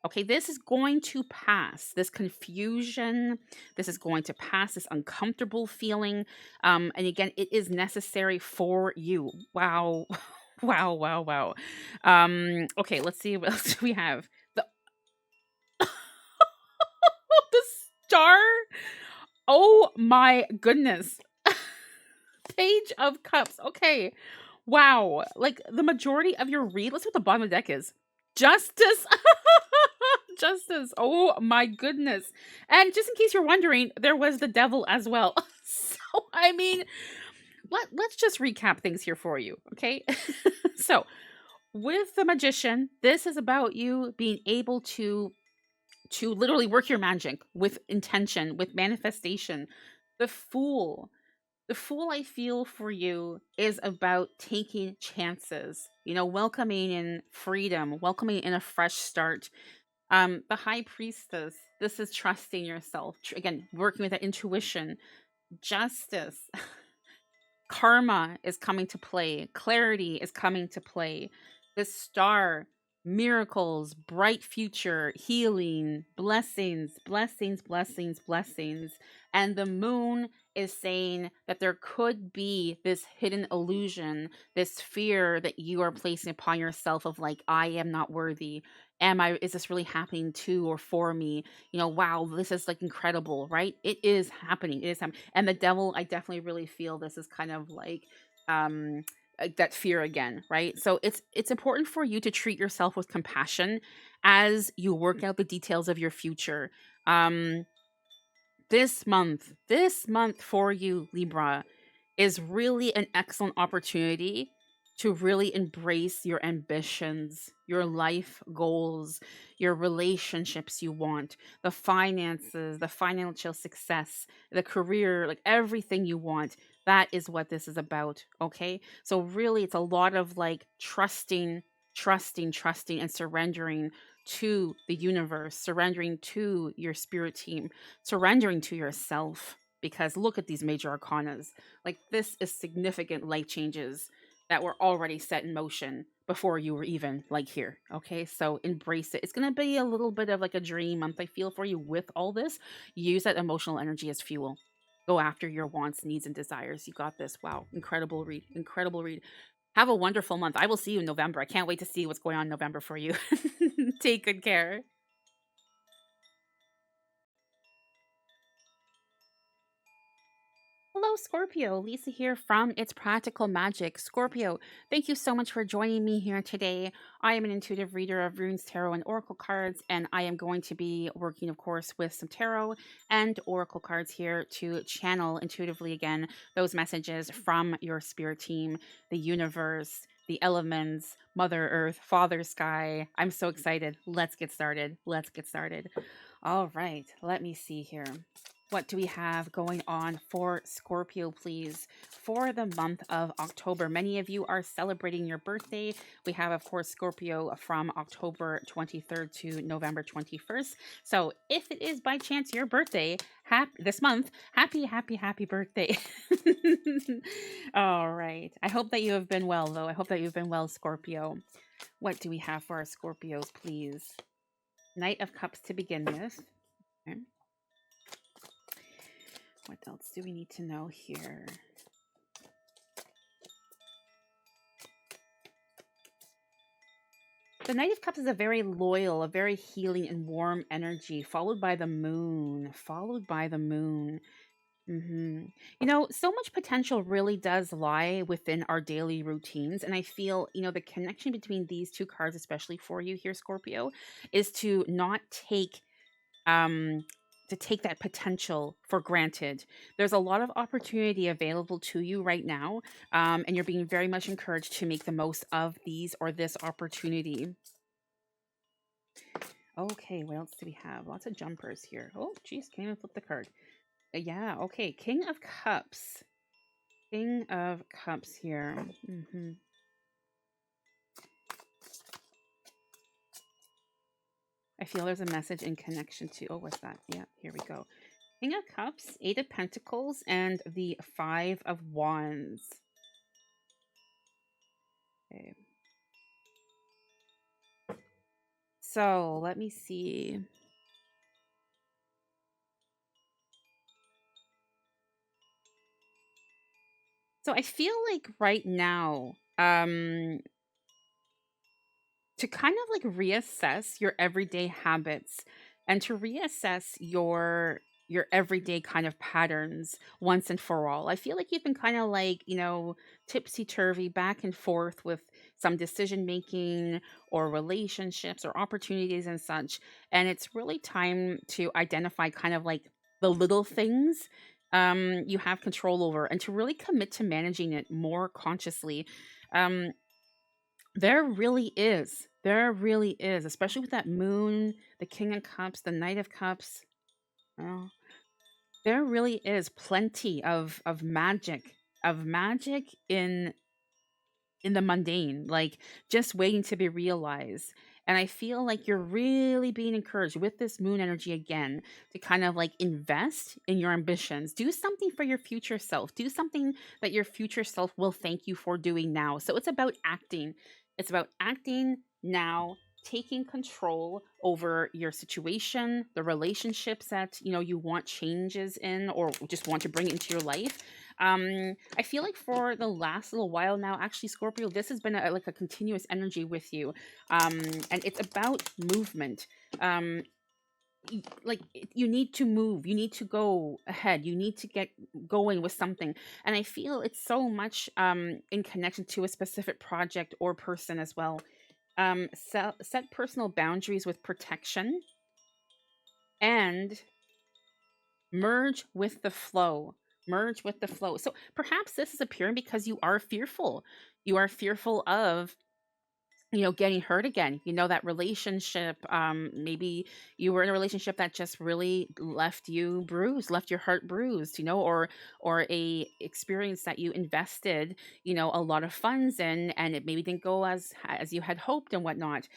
Okay, this is going to pass. This confusion, this is going to pass, this uncomfortable feeling. And again, it is necessary for you. Wow. Wow, wow, wow. Okay, let's see what else we have. The star. Oh my goodness. Page of Cups. Okay. Wow. Like the majority of your read, let's see what the bottom of the deck is. Justice. Justice. Oh my goodness. And just in case you're wondering, there was the devil as well. So, I mean, let's just recap things here for you, okay? So, with the Magician, this is about you being able to literally work your magic with intention, with manifestation. The Fool. The Fool, I feel for you, is about taking chances, welcoming in freedom, welcoming in a fresh start. The High Priestess, this is trusting yourself. Again, working with that intuition. Justice. Karma is coming to play. Clarity is coming to play. The Star, miracles, bright future, healing, blessings, blessings, blessings, blessings. And the Moon is saying that there could be this hidden illusion, this fear that you are placing upon yourself of like, I am not worthy. Is this really happening to or for me? Wow, this is like incredible, right? It is happening. It is happening. And the Devil, I definitely really feel this is kind of um that fear again, right? So it's important for you to treat yourself with compassion as you work out the details of your future. Um this month for you, Libra, is really an excellent opportunity to really embrace your ambitions, your life goals, your relationships you want, the finances, the financial success, the career, like everything you want. That is what this is about. Okay. So, really, it's a lot of like trusting, and surrendering to the universe, surrendering to your spirit team, surrendering to yourself. Because look at these major arcanas, like this is significant life changes that were already set in motion before you were even like here. Okay, so embrace it. It's gonna be a little bit of like a dream month, I feel, for you with all this. Use that emotional energy as fuel. Go after your wants, needs, and desires. You got this. Wow, incredible read. Incredible read. Have a wonderful month. I will see you in November. I can't wait to see what's going on in November for you. Take good care. Hello, Scorpio. Lisa here from It's Practical Magic. Scorpio, thank you so much for joining me here today. I am an intuitive reader of runes, tarot, and oracle cards, and I am going to be working, of course, with some tarot and oracle cards here to channel intuitively again those messages from your spirit team, the universe, the elements, Mother Earth, Father Sky. I'm so excited. Let's get started. Let's get started. All right, let me see here. What do we have going on for Scorpio, please, for the month of October? Many of you are celebrating your birthday. We have, of course, Scorpio from October 23rd to November 21st. So if it is by chance your birthday, this month, happy birthday. All right. I hope that you have been well, though. I hope that you've been well, Scorpio. What do we have for our Scorpios, please? Knight of Cups to begin with. Okay. What else do we need to know here? The Knight of Cups is a very loyal, a very healing and warm energy, followed by the moon. Followed by the moon. So much potential really does lie within our daily routines. And I feel, the connection between these two cards, especially for you here, Scorpio, is to not take that potential for granted. There's a lot of opportunity available to you right now, and you're being very much encouraged to make the most of these or this opportunity. Okay, what else do we have? Lots of jumpers here. Oh, geez, can't even flip the card. Yeah, okay, King of Cups. King of Cups here. I feel there's a message in connection to, oh, what's that? Yeah, here we go. King of Cups, Eight of Pentacles, and the Five of Wands. Okay. So, let me see. So, I feel like right now, to kind of like reassess your everyday habits and to reassess your everyday kind of patterns once and for all. I feel like you've been kind of like, tipsy turvy back and forth with some decision making or relationships or opportunities and such. And it's really time to identify kind of like the little things you have control over and to really commit to managing it more consciously. Um, there really is, especially with that moon, the King of Cups, the Knight of Cups. Oh, there really is plenty of magic in the mundane, like just waiting to be realized. And I feel like you're really being encouraged with this moon energy again to kind of like invest in your ambitions. Do something for your future self. Do something that your future self will thank you for doing now. So it's about acting. It's about acting now, taking control over your situation, the relationships that you want changes in or just want to bring into your life. I feel like for the last little while now, actually, Scorpio, this has been like a continuous energy with you, and it's about movement. Um, you need to move, you need to go ahead, you need to get going with something, and I feel it's so much in connection to a specific project or person as well. Set personal boundaries with protection and merge with the flow. Merge with the flow. So perhaps this is appearing because you are fearful. You are fearful of getting hurt again. That relationship, maybe you were in a relationship that just really left you bruised, left your heart bruised, or a experience that you invested a lot of funds in, and it maybe didn't go as you had hoped and whatnot.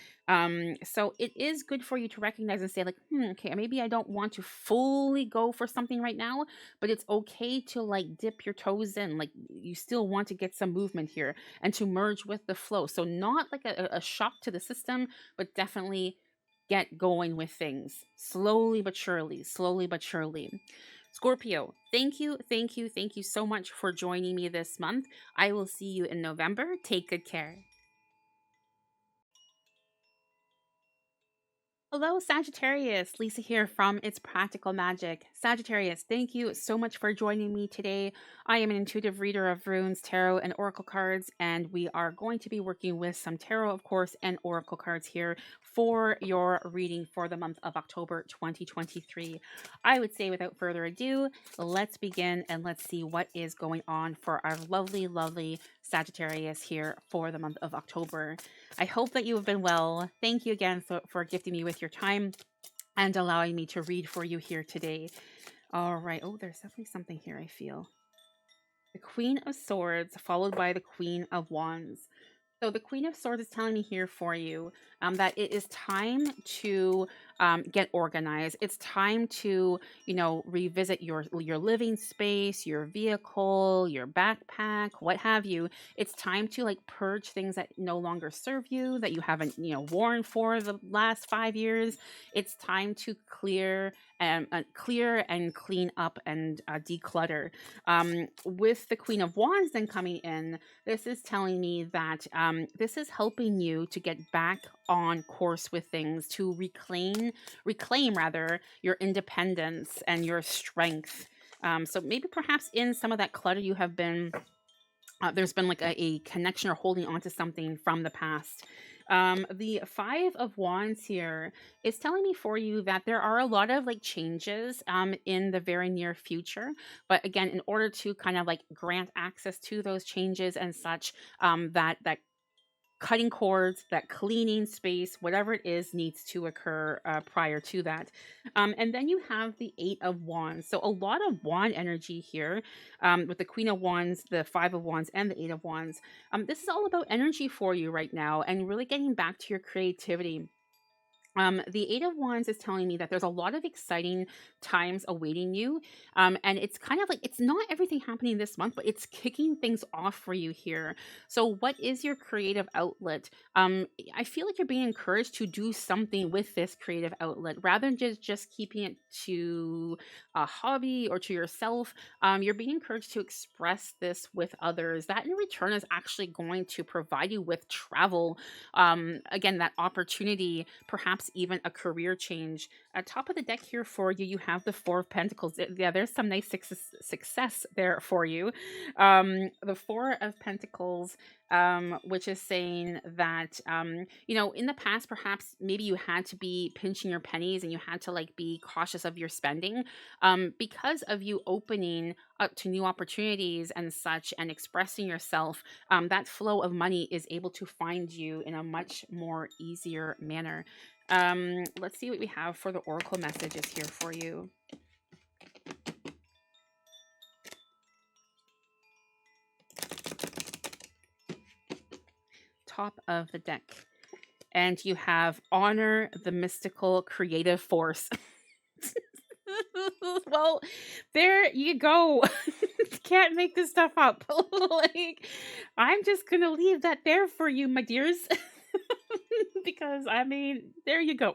So it is good for you to recognize and say like, okay, maybe I don't want to fully go for something right now, but it's okay to like dip your toes in. Like, you still want to get some movement here and to merge with the flow. So not like a shock to the system, but definitely get going with things slowly but surely, slowly but surely. Scorpio, thank you, thank you, thank you so much for joining me this month. I will see you in November. Take good care. Hello, Sagittarius. Lisa here from It's Practical Magic. Sagittarius, thank you so much for joining me today. I am an intuitive reader of runes, tarot, and oracle cards, and we are going to be working with some tarot, of course, and oracle cards here for your reading for the month of October 2023. I would say, without further ado, let's begin and let's see what is going on for our lovely, lovely Sagittarius here for the month of October. I hope that you have been well. Thank you again for gifting me with your time and allowing me to read for you here today. All right. Oh, there's definitely something here, I feel. The Queen of Swords, followed by the Queen of Wands. So the Queen of Swords is telling me here for you that it is time to get organized. It's time to, revisit your living space, your vehicle, your backpack, what have you. It's time to like purge things that no longer serve you, that you haven't, worn for the last 5 years. It's time to clear and clean up and declutter. With the Queen of Wands then coming in, this is telling me that this is helping you to get back on course with things, to reclaim rather your independence and your strength. So maybe perhaps in some of that clutter you have been there's been like a connection or holding on to something from the past. The Five of Wands here is telling me for you that there are a lot of like changes in the very near future. But again, in order to kind of like grant access to those changes and such, that cutting cords, that cleaning space, whatever it is, needs to occur prior to that. And then you have the Eight of Wands. So a lot of wand energy here with the Queen of Wands, the Five of Wands, and the Eight of Wands. This is all about energy for you right now and really getting back to your creativity. The Eight of Wands is telling me that there's a lot of exciting times awaiting you. And it's kind of like it's not everything happening this month, but it's kicking things off for you here. So, what is your creative outlet? I feel like you're being encouraged to do something with this creative outlet rather than just keeping it to a hobby or to yourself. You're being encouraged to express this with others. That in return is actually going to provide you with travel. Again, that opportunity, perhaps even a career change. At top of the deck here for you, you have the Four of Pentacles. Yeah, there's some nice success there for you. The Four of Pentacles, which is saying that, in the past, perhaps maybe you had to be pinching your pennies and you had to like be cautious of your spending because of you opening up to new opportunities and such and expressing yourself. That flow of money is able to find you in a much more easier manner. Let's see what we have for the oracle messages here for you. Top of the deck. and you have honor the mystical creative force. Well, there you go. Can't make this stuff up. Like, I'm just gonna leave that there for you, my dears. Because I mean, there you go.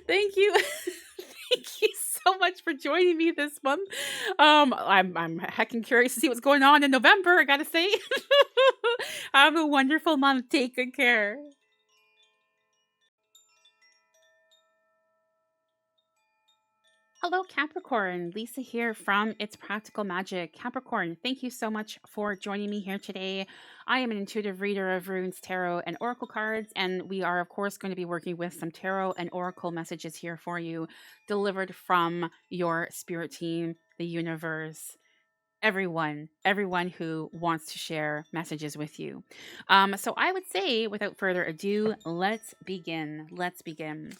Thank you. Thank you so much for joining me this month. I'm heckin' curious to see what's going on in November, I gotta say. Have a wonderful month. Take good care. Hello, Capricorn. Lisa here from It's Practical Magic. Capricorn, thank you so much for joining me here today. I am an intuitive reader of runes, tarot, and oracle cards, and we are, of course, going to be working with some tarot and oracle messages here for you, delivered from your spirit team, the universe, everyone who wants to share messages with you. So I would say, without further ado, let's begin. Let's begin.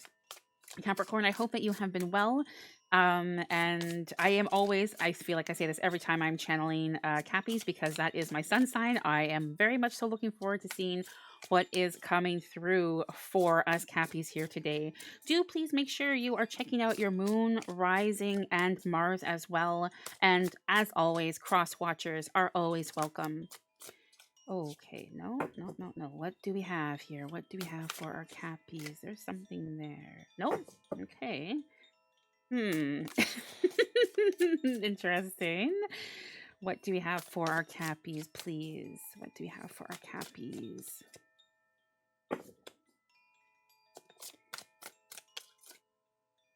Capricorn, I hope that you have been well. And I am always, I feel like I say this every time I'm channeling Cappies, because that is my sun sign. I am very much so looking forward to seeing what is coming through for us Cappies here today. Do please make sure you are checking out your moon, rising, and Mars as well. And as always, cross watchers are always welcome. Okay, no. What do we have here? What do we have for our Cappies? There's something there. Nope. Okay. Interesting. What do we have for our Cappies, please? What do we have for our Cappies?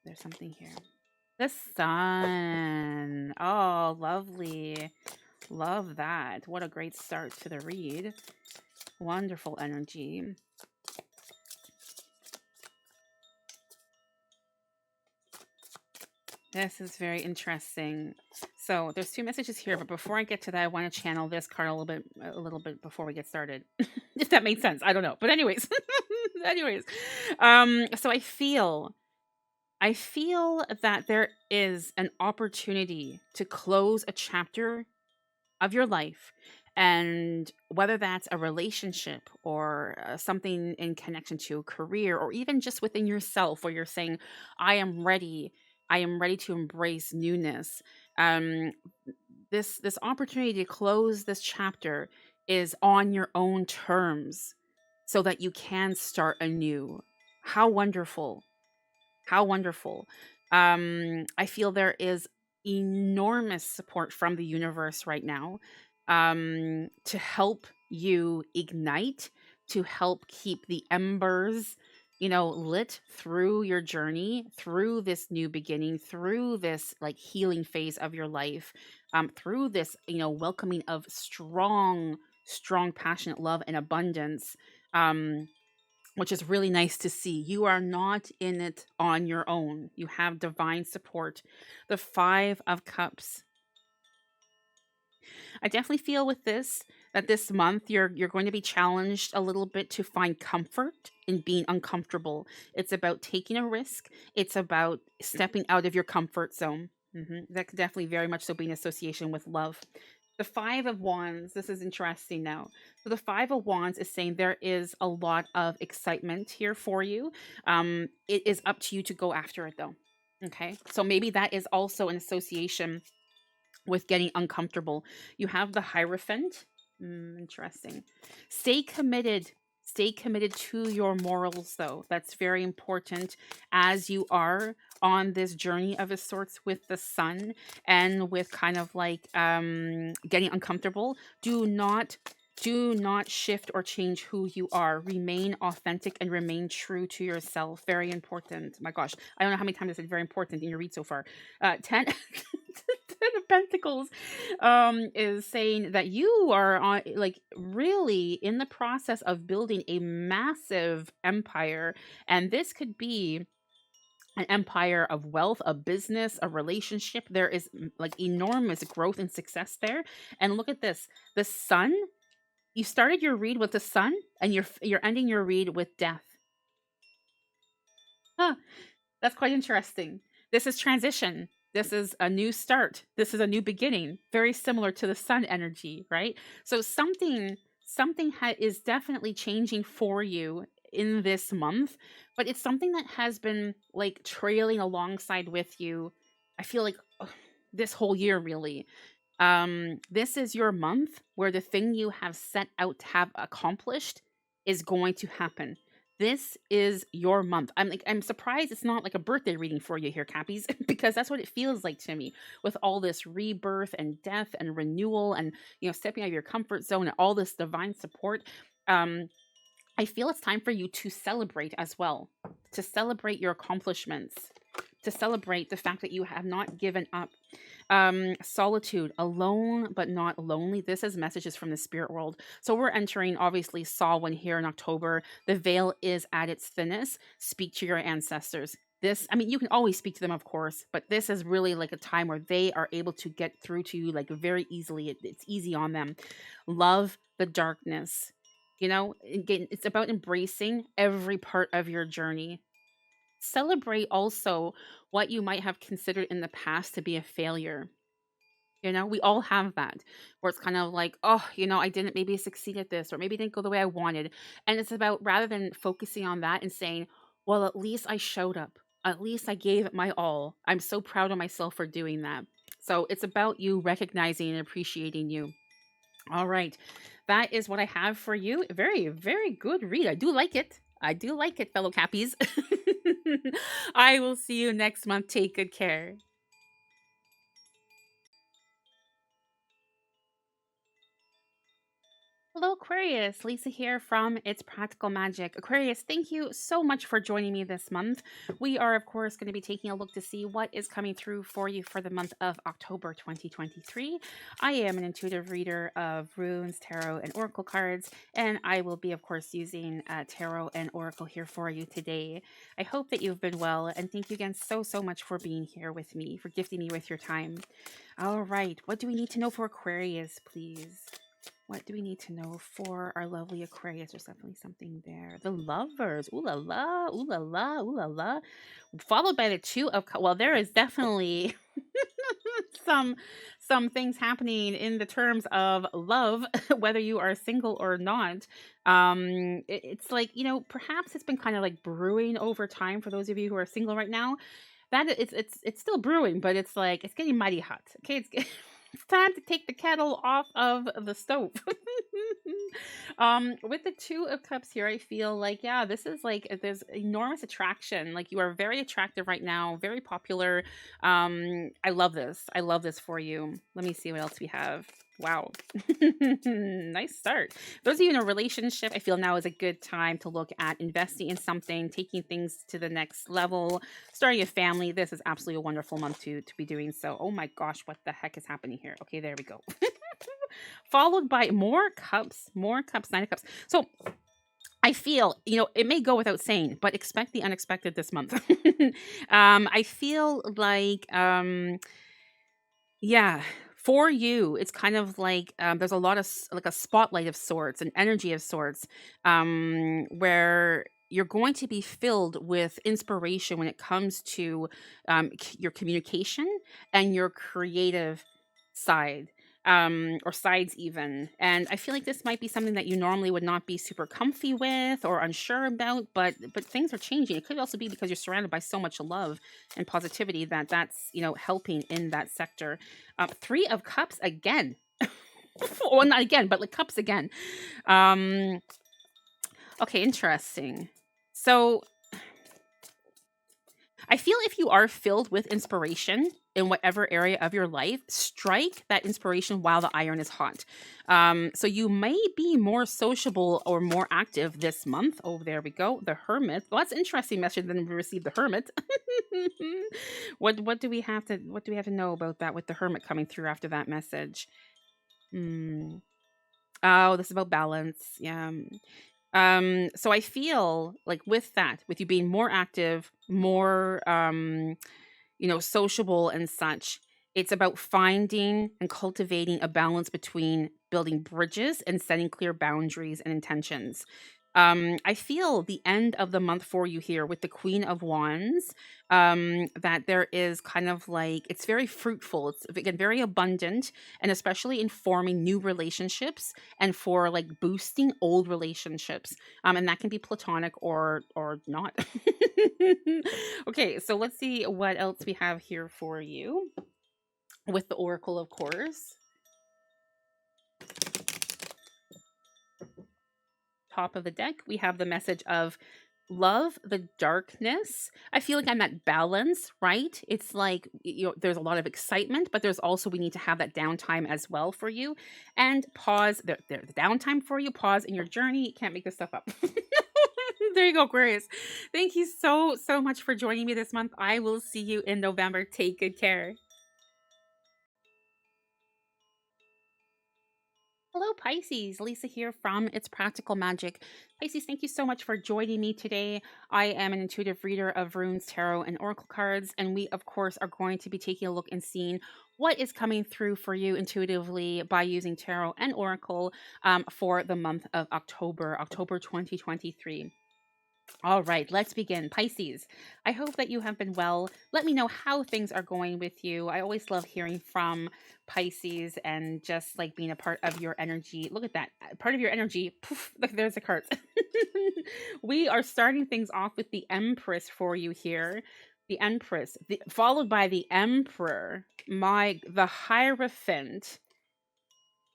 There's something here. The sun. Oh, lovely. Love that. What a great start to the read. Wonderful energy. This is very interesting. So there's two messages here, but before I get to that, I want to channel this card a little bit before we get started. If that made sense, I don't know. But anyways, so I feel that there is an opportunity to close a chapter of your life, and whether that's a relationship or something in connection to a career, or even just within yourself, where you're saying, I am ready to embrace newness. This opportunity to close this chapter is on your own terms, so that you can start anew. How wonderful. How wonderful. I feel there is enormous support from the universe right now, to help you ignite, to help keep the embers, lit through your journey, through this new beginning, through this like healing phase of your life, through this, welcoming of strong, passionate love and abundance, which is really nice to see. You are not in it on your own. You have divine support. The Five of Cups. I definitely feel with this that this month you're going to be challenged a little bit to find comfort in being uncomfortable. It's about taking a risk. It's about stepping out of your comfort zone. That could definitely very much so be in association with love. The Five of Wands, this is interesting now. So the Five of Wands is saying there is a lot of excitement here for you. It is up to you to go after it though. Okay. So maybe that is also an association with getting uncomfortable. You have the Hierophant. Interesting. Stay committed. Stay committed to your morals, though. That's very important as you are on this journey of a sorts with the sun, and with kind of like getting uncomfortable. Do not shift or change who you are. Remain authentic and remain true to yourself. Very important. My gosh, I don't know how many times I said very important in your read so far. 10 of Pentacles is saying that you are on, like, really in the process of building a massive empire, and this could be an empire of wealth, a business, a relationship. There is like enormous growth and success there. And look at this, the sun. You started your read with the sun, and you're ending your read with death. Huh. That's quite interesting. This is transition. This is a new start. This is a new beginning. Very similar to the sun energy, right? So something is definitely changing for you in this month, but it's something that has been like trailing alongside with you. I feel like this whole year, really. This is your month where the thing you have set out to have accomplished is going to happen. This is your month. I'm surprised it's not like a birthday reading for you here, Cappies, because that's what it feels like to me with all this rebirth and death and renewal and stepping out of your comfort zone and all this divine support. Um, I feel it's time for you to celebrate as well, to celebrate your accomplishments, to celebrate the fact that you have not given up. Solitude, alone but not lonely. This is messages from the spirit world. So we're entering obviously Samhain here in October. The veil is at its thinnest. Speak to your ancestors. This, I mean, you can always speak to them, of course, but this is really like a time where they are able to get through to you like very easily. It's easy on them. Love the darkness. Again, it's about embracing every part of your journey. Celebrate also what you might have considered in the past to be a failure. We all have that where it's kind of like, oh, I didn't maybe succeed at this, or maybe it didn't go the way I wanted. And it's about rather than focusing on that and saying, well, at least I showed up. At least I gave it my all. I'm so proud of myself for doing that. So it's about you recognizing and appreciating you. All right. That is what I have for you. Very, very good read. I do like it. I do like it, fellow Cappies. I will see you next month. Take good care. Hello, Aquarius. Lisa here from It's Practical Magic. Aquarius, thank you so much for joining me this month. We are, of course, going to be taking a look to see what is coming through for you for the month of October 2023. I am an intuitive reader of runes, tarot, and oracle cards, and I will be, of course, using tarot and oracle here for you today. I hope that you've been well, and thank you again so, so much for being here with me, for gifting me with your time. All right, what do we need to know for Aquarius, please? What do we need to know for our lovely Aquarius? There's definitely something there. The lovers. Ooh la la, ooh la la, ooh la la. Followed by the two of well, there is definitely some things happening in the terms of love, whether you are single or not. It's like, perhaps it's been kind of like brewing over time for those of you who are single right now. That it's still brewing, but it's like it's getting mighty hot. Okay, it's time to take the kettle off of the stove. With the two of cups here, I feel like, yeah, this is like there's enormous attraction. Like you are very attractive right now, very popular. I love this. I love this for you. Let me see what else we have. Wow. Nice start. Those of you in a relationship, I feel now is a good time to look at investing in something, taking things to the next level, starting a family. This is absolutely a wonderful month to be doing so. Oh my gosh, what the heck is happening here? Okay, there we go. Followed by more cups, 9 of cups. So I feel, it may go without saying, but expect the unexpected this month. I feel like, yeah, for you, it's kind of like there's a lot of like a spotlight of sorts, an energy of sorts, where you're going to be filled with inspiration when it comes to your communication and your creative side, or sides even. And I feel like this might be something that you normally would not be super comfy with or unsure about, but things are changing. It could also be because you're surrounded by so much love and positivity that's helping in that sector. 3 of cups again. Well, not again, but like cups again. Okay, interesting. So I feel if you are filled with inspiration in whatever area of your life, strike that inspiration while the iron is hot. So you may be more sociable or more active this month. Oh, there we go. The Hermit. Well, that's an interesting message. Then we received the Hermit. What do we have to know about that with the Hermit coming through after that message? Oh, this is about balance. Yeah. So I feel like with you being more active, more sociable and such, it's about finding and cultivating a balance between building bridges and setting clear boundaries and intentions. I feel the end of the month for you here with the Queen of Wands, that there is kind of like, it's very fruitful. It's again very abundant, and especially in forming new relationships and for like boosting old relationships. And that can be platonic or not. Okay, so let's see what else we have here for you with the Oracle, of course. Top of the deck, we have the message of love the darkness. I feel like I'm at balance, right? It's like, there's a lot of excitement, but there's also, we need to have that downtime as well for you. And pause, there's the downtime for you, pause in your journey. Can't make this stuff up. There you go, Aquarius. Thank you so much for joining me this month. I will see you in November. Take good care. Hello, Pisces. Lisa here from It's Practical Magic. Pisces, thank you so much for joining me today. I am an intuitive reader of runes, tarot, and oracle cards, and we, of course, are going to be taking a look and seeing what is coming through for you intuitively by using tarot and oracle for the month of October 2023. All right, let's begin. Pisces, I hope that you have been well. Let me know how things are going with you. I always love hearing from Pisces and just like being a part of your energy. Look at that. Part of your energy. Poof, look, there's the cards. We are starting things off with the Empress for you here. The Empress, followed by the Emperor, the Hierophant,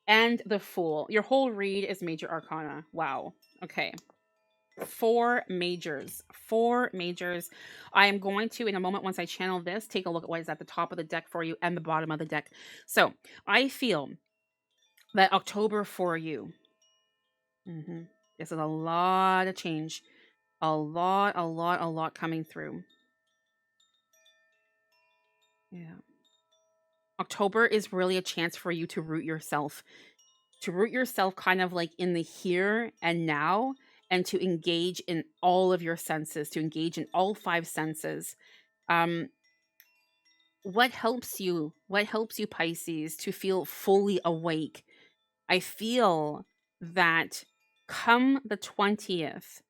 and the Fool. Your whole read is major arcana. Wow. Okay. Four majors. I am going to, in a moment, once I channel this, take a look at what is at the top of the deck for you and the bottom of the deck. So I feel that October for you, this is a lot of change, a lot coming through. Yeah, October is really a chance for you to root yourself kind of like in the here and now, and to engage in all of your senses, to engage in all five senses. What helps you, Pisces, to feel fully awake? I feel that come the 20th,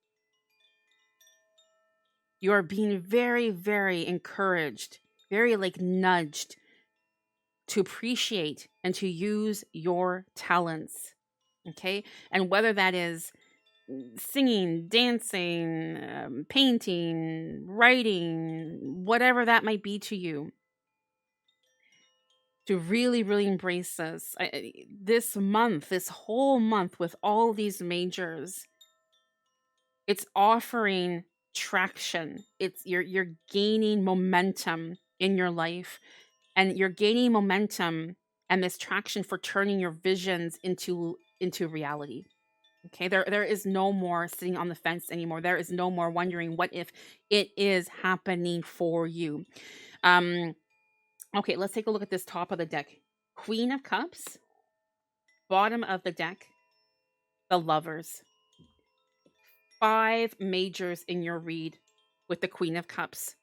you are being very encouraged, very like nudged to appreciate and to use your talents. Okay. And whether that is singing, dancing, painting, writing, whatever that might be to you, to really embrace this. This whole month with all these majors, it's offering traction. You're gaining momentum in your life, and you're gaining momentum and this traction for turning your visions into reality. Okay, there is no more sitting on the fence anymore. There is no more wondering what if. It is happening for you. Okay, let's take a look at this top of the deck. Queen of Cups, bottom of the deck, the Lovers. 5 majors in your read with the Queen of Cups.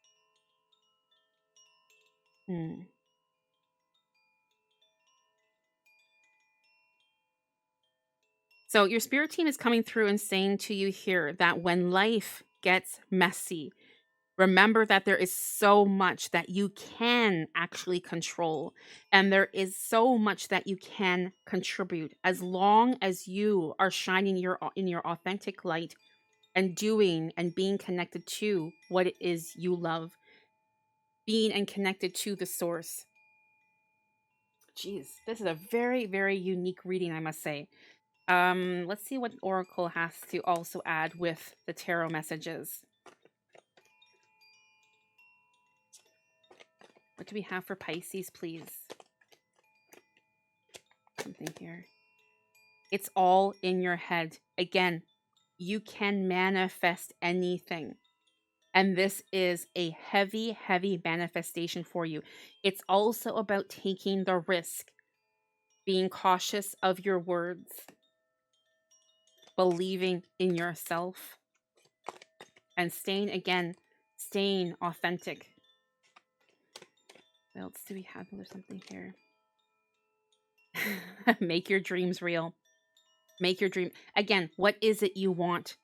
So your spirit team is coming through and saying to you here that when life gets messy, remember that there is so much that you can actually control, and there is so much that you can contribute as long as you are shining in your authentic light and doing and being connected to what it is you love, being and connected to the source. Jeez, this is a very unique reading, I must say. Let's see what Oracle has to also add with the tarot messages. What do we have for Pisces, please? Something here. It's all in your head. Again, you can manifest anything. And this is a heavy manifestation for you. It's also about taking the risk, being cautious of your words, believing in yourself, and staying authentic. What else do we have? There's something here. Make your dreams real. Make your dream. Again, what is it you want?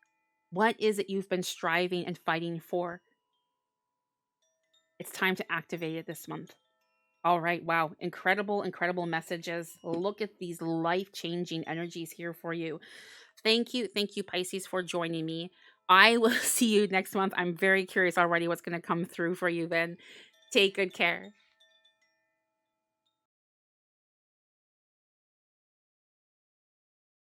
What is it you've been striving and fighting for? It's time to activate it this month. All right. Wow. Incredible, incredible messages. Look at these life changing energies here for you. Thank you. Thank you, Pisces, for joining me. I will see you next month. I'm very curious already what's going to come through for you then. Take good care.